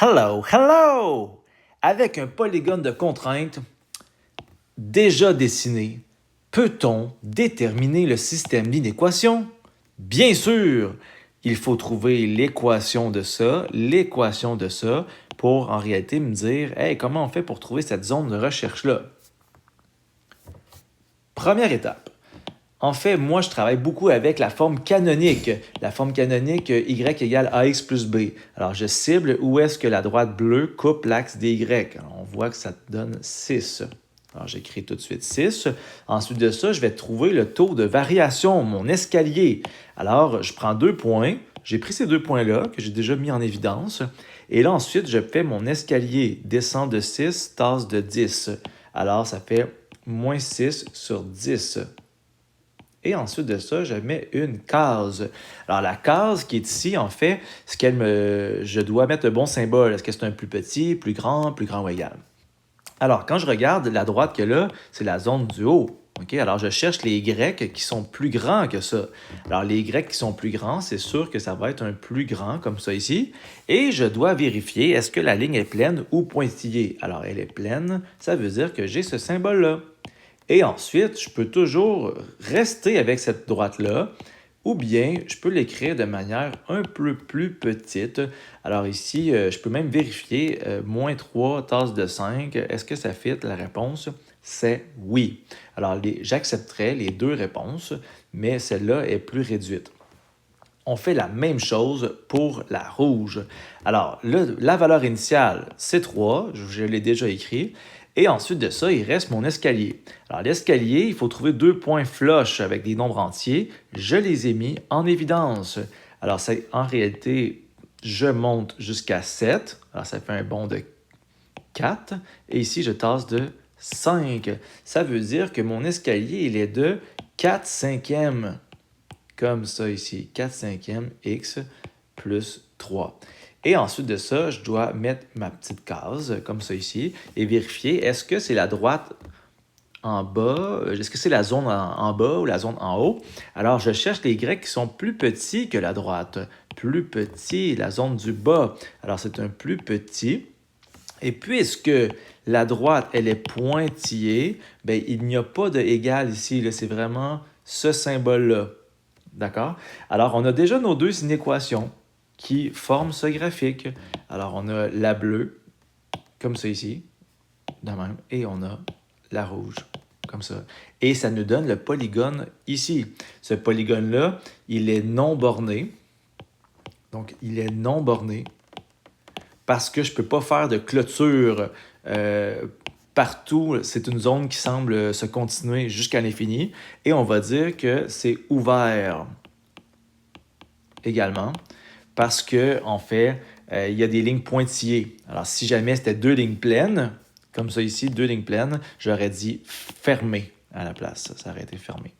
Hello, hello! Avec un polygone de contrainte déjà dessiné, peut-on déterminer le système d'inéquation? Bien sûr! Il faut trouver l'équation de ça pour en réalité me dire hey, comment on fait pour trouver cette zone de recherche-là? Première étape. En fait, moi, je travaille beaucoup avec la forme canonique. La forme canonique, y égale ax plus b. Alors, je cible où est-ce que la droite bleue coupe l'axe dy. Alors, on voit que ça te donne 6. Alors, j'écris tout de suite 6. Ensuite de ça, je vais trouver le taux de variation, mon escalier. Alors, je prends 2 points. J'ai pris ces 2 points-là que j'ai déjà mis en évidence. Et là, ensuite, je fais mon escalier. Descend de 6, tasse de 10. Alors, ça fait moins 6 sur 10. Et ensuite de ça, je mets une case. Alors, la case qui est ici, en fait, je dois mettre le bon symbole. Est-ce que c'est un plus petit, plus grand ou égal? Alors, quand je regarde la droite que là, c'est la zone du haut. Okay? Alors, je cherche les Y qui sont plus grands que ça. Alors, les Y qui sont plus grands, c'est sûr que ça va être un plus grand, comme ça ici. Et je dois vérifier, est-ce que la ligne est pleine ou pointillée? Alors, elle est pleine, ça veut dire que j'ai ce symbole-là. Et ensuite, je peux toujours rester avec cette droite-là, ou bien je peux l'écrire de manière un peu plus petite. Alors ici, je peux même vérifier moins 3 tasses de 5. Est-ce que ça fit? La réponse, c'est oui. Alors j'accepterai les deux réponses, mais celle-là est plus réduite. On fait la même chose pour la rouge. Alors, la valeur initiale, c'est 3, je l'ai déjà écrit. Et ensuite de ça, il reste mon escalier. Alors, l'escalier, il faut trouver 2 points flush avec des nombres entiers. Je les ai mis en évidence. Alors, en réalité, je monte jusqu'à 7. Alors, ça fait un bond de 4. Et ici, je tasse de 5. Ça veut dire que mon escalier, il est de 4 cinquièmes. Comme ça ici, 4 cinquièmes x plus 3. Et ensuite de ça, je dois mettre ma petite case, comme ça ici, et vérifier, est-ce que c'est la droite en bas, est-ce que c'est la zone en bas ou la zone en haut? Alors, je cherche les Y qui sont plus petits que la droite. Plus petit, la zone du bas. Alors, c'est un plus petit. Et puisque la droite, elle est pointillée, bien, il n'y a pas de égal ici. Là, c'est vraiment ce symbole-là. D'accord? Alors, on a déjà nos deux inéquations qui forment ce graphique. Alors, on a la bleue, comme ça ici, de même, et on a la rouge, comme ça. Et ça nous donne le polygone ici. Ce polygone-là, il est non borné. Donc, il est non borné parce que je ne peux pas faire de clôture partout. C'est une zone qui semble se continuer jusqu'à l'infini. Et on va dire que c'est ouvert également, parce que en fait, il y a des lignes pointillées. Alors, si jamais c'était 2 lignes pleines, comme ça ici, 2 lignes pleines, j'aurais dit fermé à la place. Ça aurait été fermé.